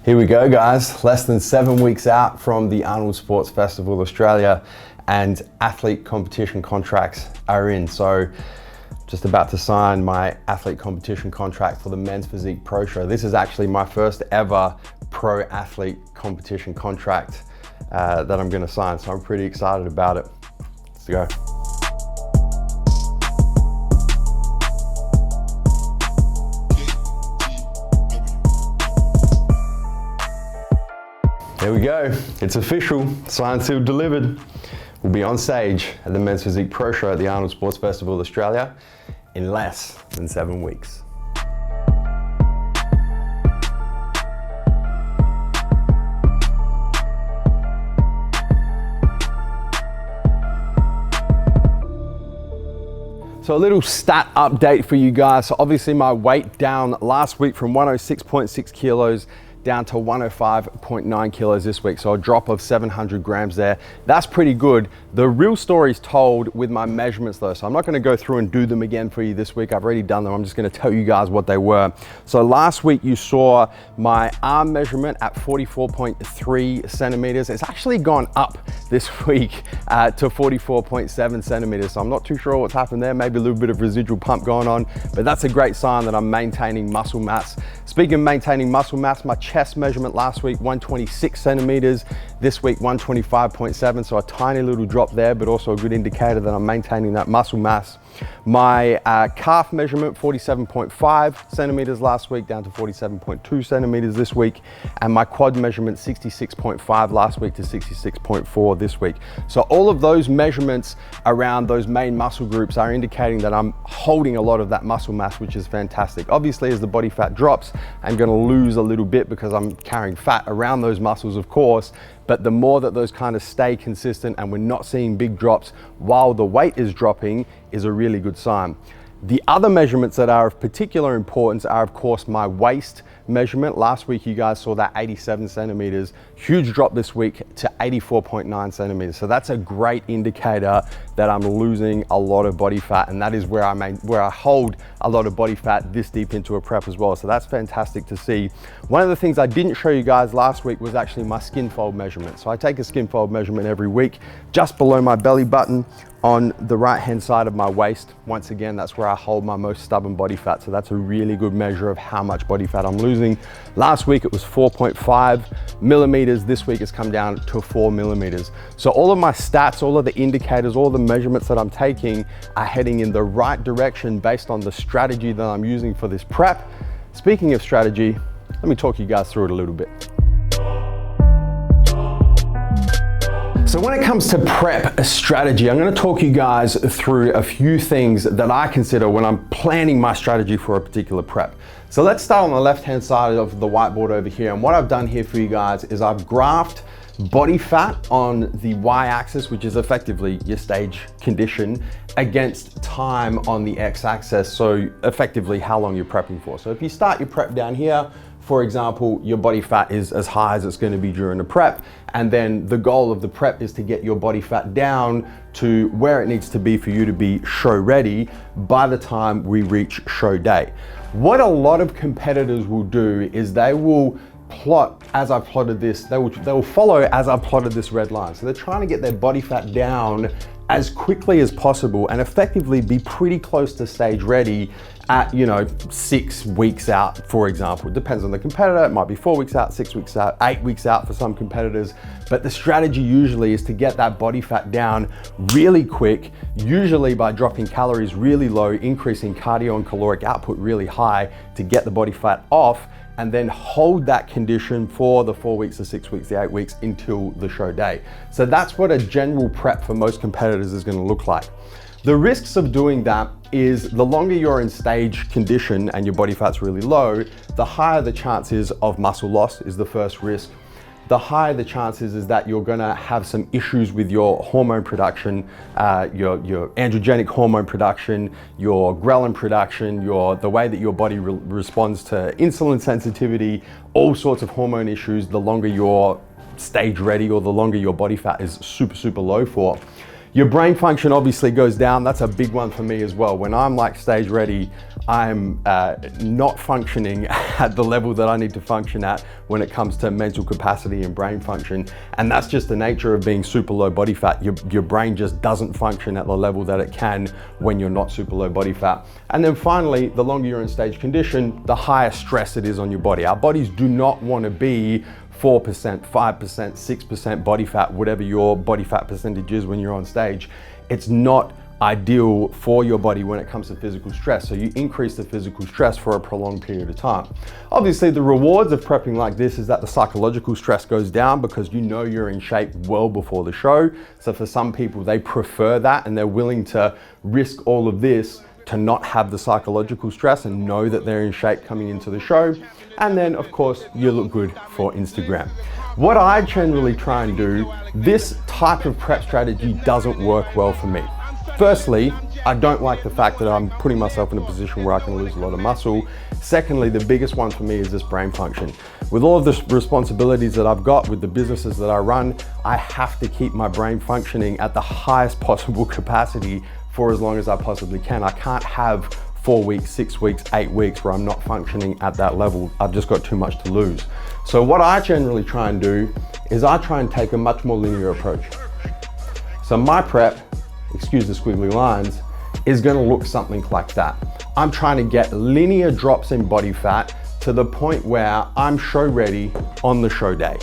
Here we go, guys. Less than 7 weeks out from the Arnold Sports Festival Australia, and athlete competition contracts are in. So just about to sign my athlete competition contract for the Men's Physique Pro Show. This is actually my first ever pro athlete competition contract that I'm gonna sign. So I'm pretty excited about it. Let's go. There we go, it's official, signed, sealed, delivered. We'll be on stage at the Men's Physique Pro Show at the Arnold Sports Festival Australia in less than 7 weeks. So a little stat update for you guys. So obviously my weight down last week from 106.6 kilos down to 105.9 kilos this week. So a drop of 700 grams there. That's pretty good. The real story's told with my measurements though. So I'm not gonna go through and do them again for you this week. I've already done them. I'm just gonna tell you guys what they were. So last week you saw my arm measurement at 44.3 centimeters. It's actually gone up this week to 44.7 centimeters. So I'm not too sure what's happened there. Maybe a little bit of residual pump going on, but that's a great sign that I'm maintaining muscle mass. Speaking of maintaining muscle mass, my chest measurement last week, 126 centimeters. This week, 125.7. So a tiny little drop there, but also a good indicator that I'm maintaining that muscle mass. My calf measurement, 47.5 centimeters last week, down to 47.2 centimeters this week. And my quad measurement, 66.5 last week to 66.4 this week. So all of those measurements around those main muscle groups are indicating that I'm holding a lot of that muscle mass, which is fantastic. Obviously, as the body fat drops, I'm gonna lose a little bit because I'm carrying fat around those muscles, of course. But the more that those kind of stay consistent and we're not seeing big drops while the weight is dropping is a really good sign. The other measurements that are of particular importance are, of course, my waist measurement. Last week, you guys saw that 87 centimeters, huge drop this week to 84.9 centimeters. So that's a great indicator that I'm losing a lot of body fat, and that is where I hold a lot of body fat this deep into a prep as well. So that's fantastic to see. One of the things I didn't show you guys last week was actually my skin fold measurement. So I take a skin fold measurement every week, just below my belly button, on the right-hand side of my waist. Once again, that's where I hold my most stubborn body fat. So that's a really good measure of how much body fat I'm losing. Last week, it was 4.5 millimeters. This week, it's come down to 4 millimeters. So all of my stats, all of the indicators, all the measurements that I'm taking are heading in the right direction based on the strategy that I'm using for this prep. Speaking of strategy, let me talk you guys through it a little bit. So when it comes to prep strategy, I'm going to talk you guys through a few things that I consider when I'm planning my strategy for a particular prep. So let's start on the left-hand side of the whiteboard over here. And what I've done here for you guys is I've graphed body fat on the y-axis, which is effectively your stage condition, against time on the x-axis. So effectively how long you're prepping for. So if you start your prep down here, for example, your body fat is as high as it's going to be during the prep. And then the goal of the prep is to get your body fat down to where it needs to be for you to be show ready by the time we reach show day. What a lot of competitors will do is they will plot as I plotted this, they will follow as I plotted this red line. So they're trying to get their body fat down as quickly as possible and effectively be pretty close to stage ready at, 6 weeks out, for example. It depends on the competitor. It might be 4 weeks out, 6 weeks out, 8 weeks out for some competitors. But the strategy usually is to get that body fat down really quick, usually by dropping calories really low, increasing cardio and caloric output really high to get the body fat off, and then hold that condition for the 4 weeks, the 6 weeks, the 8 weeks until the show day. So that's what a general prep for most competitors is gonna look like. The risks of doing that is the longer you're in stage condition and your body fat's really low, the higher the chances of muscle loss is the first risk. The higher the chances is that you're gonna have some issues with your hormone production, your androgenic hormone production, your ghrelin production, the way that your body responds to insulin sensitivity, all sorts of hormone issues the longer you're stage ready or the longer your body fat is super, super low for. Your brain function obviously goes down. That's a big one for me as well. When I'm like stage ready, I'm not functioning at the level that I need to function at when it comes to mental capacity and brain function. And that's just the nature of being super low body fat. Your brain just doesn't function at the level that it can when you're not super low body fat. And then finally, the longer you're in stage condition, the higher stress it is on your body. Our bodies do not want to be 4%, 5%, 6% body fat, whatever your body fat percentage is when you're on stage. It's not ideal for your body when it comes to physical stress. So you increase the physical stress for a prolonged period of time. Obviously, the rewards of prepping like this is that the psychological stress goes down because you know you're in shape well before the show. So for some people, they prefer that and they're willing to risk all of this to not have the psychological stress and know that they're in shape coming into the show. And then of course, you look good for Instagram. What I generally try and do, this type of prep strategy doesn't work well for me. Firstly, I don't like the fact that I'm putting myself in a position where I can lose a lot of muscle. Secondly, the biggest one for me is this brain function. With all of the responsibilities that I've got with the businesses that I run, I have to keep my brain functioning at the highest possible capacity for as long as I possibly can. I can't have 4 weeks, 6 weeks, 8 weeks where I'm not functioning at that level. I've just got too much to lose. So what I generally try and do is I try and take a much more linear approach. So my prep, excuse the squiggly lines, is gonna look something like that. I'm trying to get linear drops in body fat to the point where I'm show ready on the show day.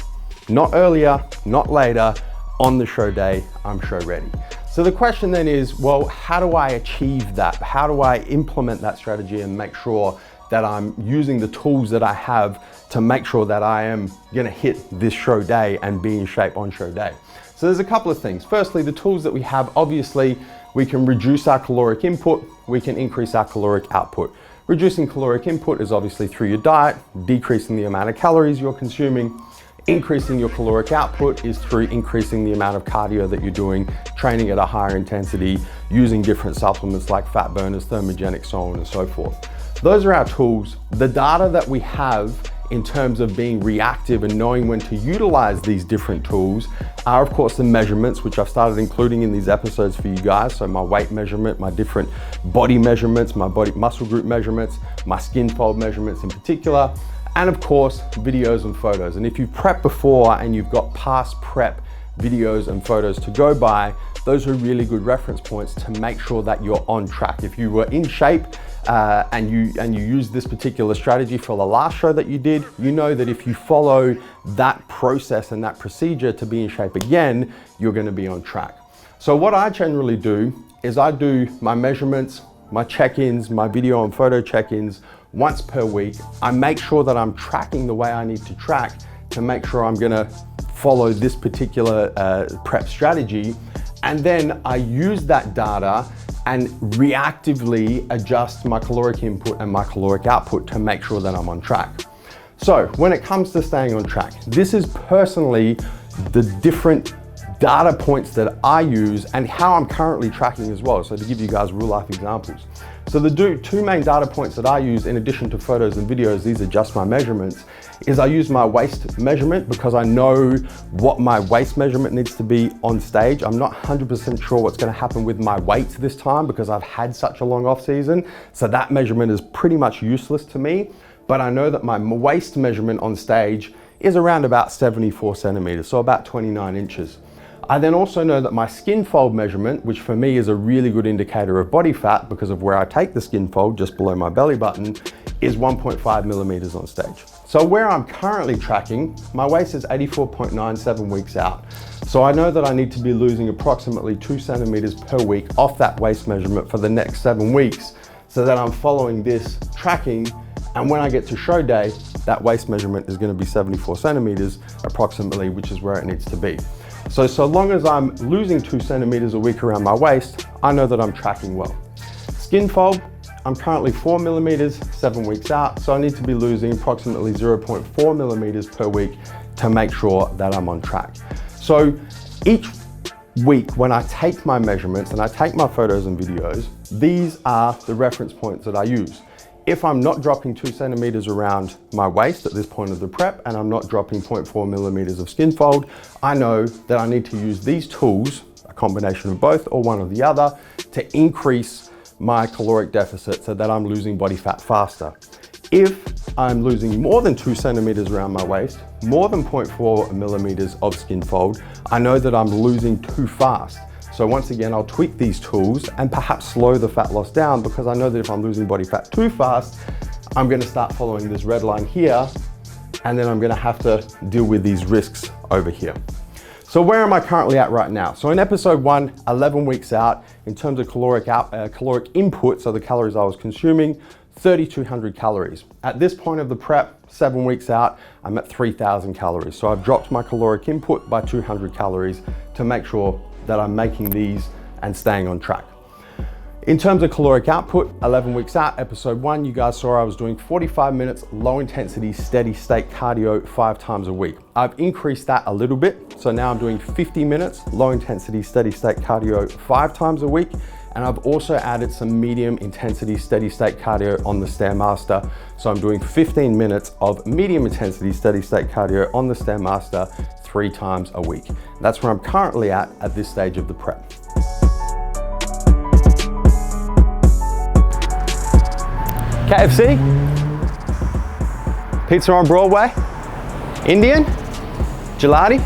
Not earlier, not later, on the show day, I'm show ready. So the question then is, well, how do I achieve that? How do I implement that strategy and make sure that I'm using the tools that I have to make sure that I am gonna hit this show day and be in shape on show day? So there's a couple of things. Firstly, the tools that we have, obviously, we can reduce our caloric input, we can increase our caloric output. Reducing caloric input is obviously through your diet, decreasing the amount of calories you're consuming. Increasing your caloric output is through increasing the amount of cardio that you're doing, training at a higher intensity, using different supplements like fat burners, thermogenic, so on and so forth. Those are our tools. The data that we have in terms of being reactive and knowing when to utilize these different tools are of course the measurements, which I've started including in these episodes for you guys. So my weight measurement, my different body measurements, my body muscle group measurements, my skin fold measurements in particular, and of course, videos and photos. And if you've prepped before and you've got past prep videos and photos to go by, those are really good reference points to make sure that you're on track. If you were in shape and you used this particular strategy for the last show that you did, you know that if you follow that process and that procedure to be in shape again, you're gonna be on track. So what I generally do is I do my measurements, my check-ins, my video and photo check-ins once per week. I make sure that I'm tracking the way I need to track to make sure I'm gonna follow this particular prep strategy. And then I use that data and reactively adjust my caloric input and my caloric output to make sure that I'm on track. So when it comes to staying on track, this is personally the different data points that I use and how I'm currently tracking as well. So to give you guys real life examples. So the two main data points that I use in addition to photos and videos, these are just my measurements, is I use my waist measurement because I know what my waist measurement needs to be on stage. I'm not 100% sure what's gonna happen with my weight this time because I've had such a long off season. So that measurement is pretty much useless to me, but I know that my waist measurement on stage is around about 74 centimeters, so about 29 inches. I then also know that my skin fold measurement, which for me is a really good indicator of body fat because of where I take the skin fold just below my belly button, is 1.5 millimeters on stage. So where I'm currently tracking, my waist is 84.97 weeks out. So I know that I need to be losing approximately 2 centimeters per week off that waist measurement for the next 7 weeks so that I'm following this tracking. And when I get to show day, that waist measurement is gonna be 74 centimeters approximately, which is where it needs to be. So long as I'm losing 2 centimeters a week around my waist, I know that I'm tracking well. Skin fold, I'm currently 4 millimeters, 7 weeks out, so I need to be losing approximately 0.4 millimeters per week to make sure that I'm on track. So each week when I take my measurements and I take my photos and videos, these are the reference points that I use. If I'm not dropping 2 centimeters around my waist at this point of the prep and I'm not dropping 0.4 millimeters of skin fold, I know that I need to use these tools a combination of both or one or the other, to increase my caloric deficit so that I'm losing body fat faster. If I'm losing more than 2 centimeters around my waist, more than 0.4 millimeters of skin fold, I know that I'm losing too fast. So once again, I'll tweak these tools and perhaps slow the fat loss down, because I know that if I'm losing body fat too fast, I'm gonna start following this red line here, and then I'm gonna have to deal with these risks over here. So where am I currently at right now? So in episode 1, 11 weeks out, in terms of caloric input, so the calories I was consuming, 3,200 calories. At this point of the prep, 7 weeks out, I'm at 3,000 calories. So I've dropped my caloric input by 200 calories to make sure that I'm making these and staying on track. In terms of caloric output, 11 weeks out, episode 1, you guys saw I was doing 45 minutes, low intensity, steady state cardio 5 times a week. I've increased that a little bit. So now I'm doing 50 minutes, low intensity, steady state cardio 5 times a week. And I've also added some medium intensity, steady state cardio on the Stairmaster. So I'm doing 15 minutes of medium intensity, steady state cardio on the Stairmaster 3 times a week. That's where I'm currently at this stage of the prep. KFC, pizza on Broadway, Indian, gelati.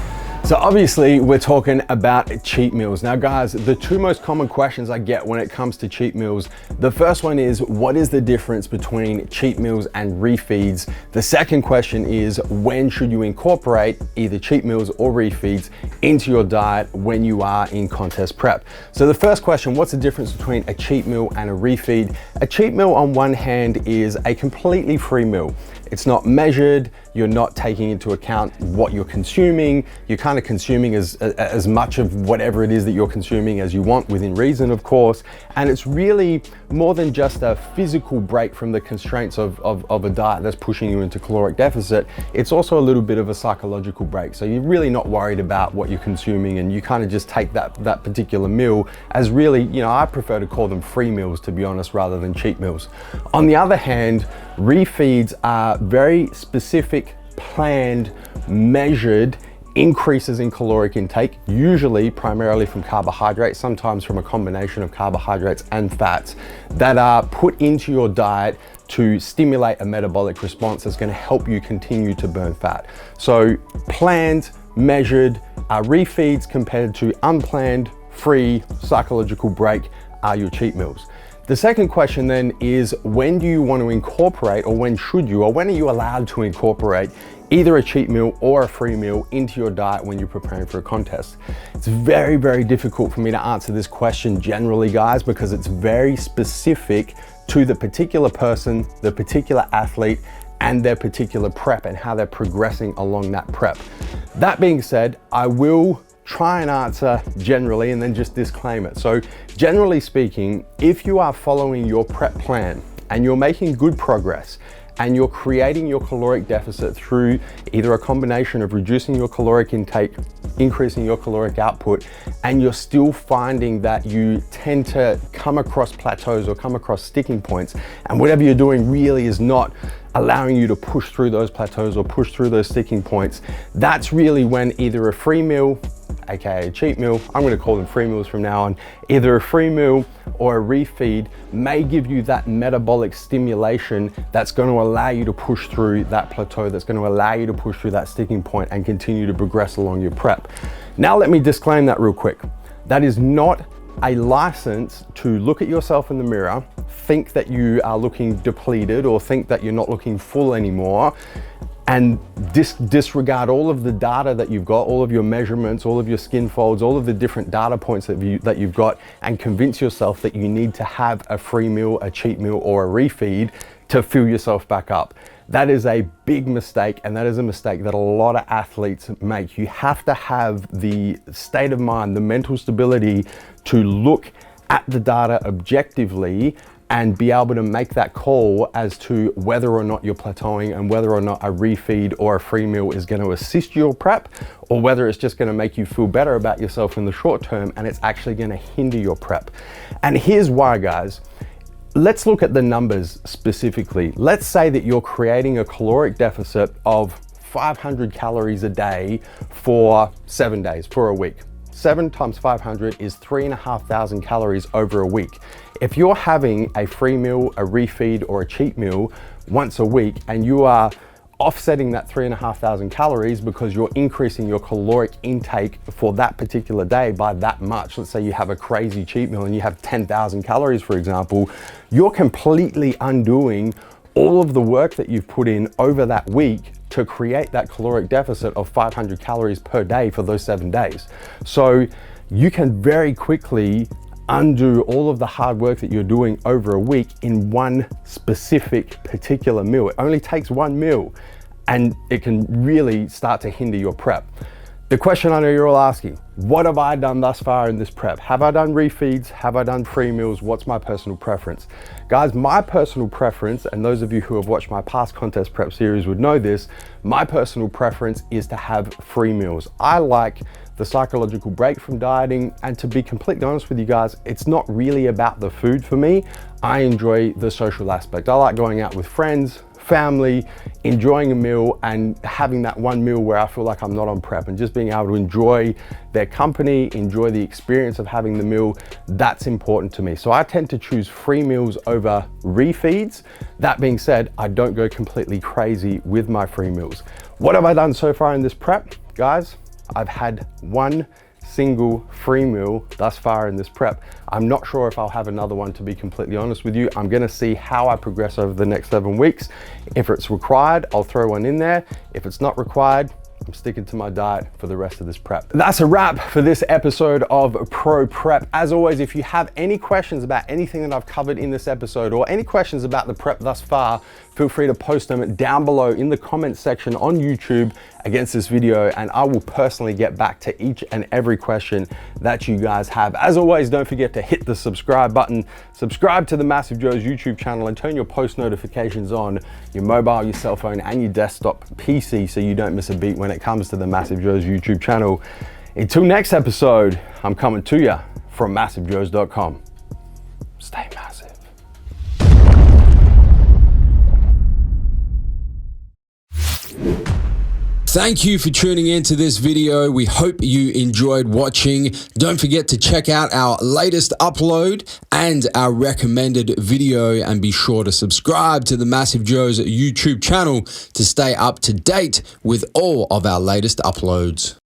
So obviously we're talking about cheat meals. Now guys, the 2 most common questions I get when it comes to cheat meals, the first one is, what is the difference between cheat meals and refeeds? The second question is, when should you incorporate either cheat meals or refeeds into your diet when you are in contest prep? So the first question, what's the difference between a cheat meal and a refeed? A cheat meal on one hand is a completely free meal. It's not measured, you're not taking into account what you're consuming, you're kind of consuming as much of whatever it is that you're consuming as you want, within reason of course, and it's really more than just a physical break from the constraints of a diet that's pushing you into caloric deficit. It's also a little bit of a psychological break, so you're really not worried about what you're consuming, and you kind of just take that particular meal as really, you know, I prefer to call them free meals, to be honest, rather than cheat meals. On the other hand, refeeds are very specific, planned, measured increases in caloric intake, usually primarily from carbohydrates, sometimes from a combination of carbohydrates and fats, that are put into your diet to stimulate a metabolic response that's going to help you continue to burn fat. So planned, measured refeeds compared to unplanned, free, psychological break are your cheat meals. The second question then is, when do you want to incorporate, or when should you, or when are you allowed to incorporate either a cheat meal or a free meal into your diet when you're preparing for a contest? It's very, very difficult for me to answer this question generally, guys, because it's very specific to the particular person, the particular athlete, and their particular prep and how they're progressing along that prep. That being said, I will try and answer generally and then just disclaim it. So generally speaking, if you are following your prep plan and you're making good progress and you're creating your caloric deficit through either a combination of reducing your caloric intake, increasing your caloric output, and you're still finding that you tend to come across plateaus or come across sticking points, and whatever you're doing really is not allowing you to push through those plateaus or push through those sticking points, that's really when either a free meal, aka a cheat meal, I'm going to call them free meals from now on, either a free meal or a refeed may give you that metabolic stimulation that's going to allow you to push through that plateau, that's going to allow you to push through that sticking point and continue to progress along your prep. Now let me disclaim that real quick. That is not a license to look at yourself in the mirror, think that you are looking depleted or think that you're not looking full anymore, and disregard all of the data that you've got, all of your measurements, all of your skin folds, all of the different data points that you've got, and convince yourself that you need to have a free meal, a cheat meal, or a refeed to fill yourself back up. That is a big mistake, and that is a mistake that a lot of athletes make. You have to have the state of mind, the mental stability to look at the data objectively and be able to make that call as to whether or not you're plateauing and whether or not a refeed or a free meal is going to assist your prep, or whether it's just going to make you feel better about yourself in the short term and it's actually going to hinder your prep. And here's why, guys. Let's look at the numbers specifically. Let's say that you're creating a caloric deficit of 500 calories a day for 7 days, for a week. 7 times 500 is 3,500 calories over a week. If you're having a free meal, a refeed, or a cheat meal once a week, and you are offsetting that 3,500 calories because you're increasing your caloric intake for that particular day by that much. Let's say you have a crazy cheat meal and you have 10,000 calories, for example, you're completely undoing all of the work that you've put in over that week to create that caloric deficit of 500 calories per day for those 7 days. So you can very quickly undo all of the hard work that you're doing over a week in one specific particular meal. It only takes one meal and it can really start to hinder your prep. The question I know you're all asking, what have I done thus far in this prep? Have I done refeeds? Have I done free meals? What's my personal preference? Guys, my personal preference, and those of you who have watched my past contest prep series would know this, my personal preference is to have free meals. I like the psychological break from dieting, and to be completely honest with you guys, it's not really about the food for me. I enjoy the social aspect. I like going out with friends, family, enjoying a meal and having that one meal where I feel like I'm not on prep, and just being able to enjoy their company, enjoy the experience of having the meal. That's important to me. So I tend to choose free meals over refeeds. That being said, I don't go completely crazy with my free meals. What have I done so far in this prep? Guys, I've had one single free meal thus far in this prep. I'm not sure if I'll have another one, to be completely honest with you. I'm gonna see how I progress over the next 7 weeks. If it's required, I'll throw one in there. If it's not required, I'm sticking to my diet for the rest of this prep. That's a wrap for this episode of Pro Prep. As always, if you have any questions about anything that I've covered in this episode, or any questions about the prep thus far, feel free to post them down below in the comments section on YouTube against this video, and I will personally get back to each and every question that you guys have. As always, don't forget to hit the subscribe button, subscribe to the MassiveJoes YouTube channel, and turn your post notifications on your mobile, your cell phone, and your desktop PC so you don't miss a beat when it comes to the MassiveJoes YouTube channel. Until next episode, I'm coming to you from MassiveJoes.com. Stay massive. Thank you for tuning in to this video. We hope you enjoyed watching. Don't forget to check out our latest upload and our recommended video, and be sure to subscribe to the MassiveJoes YouTube channel to stay up to date with all of our latest uploads.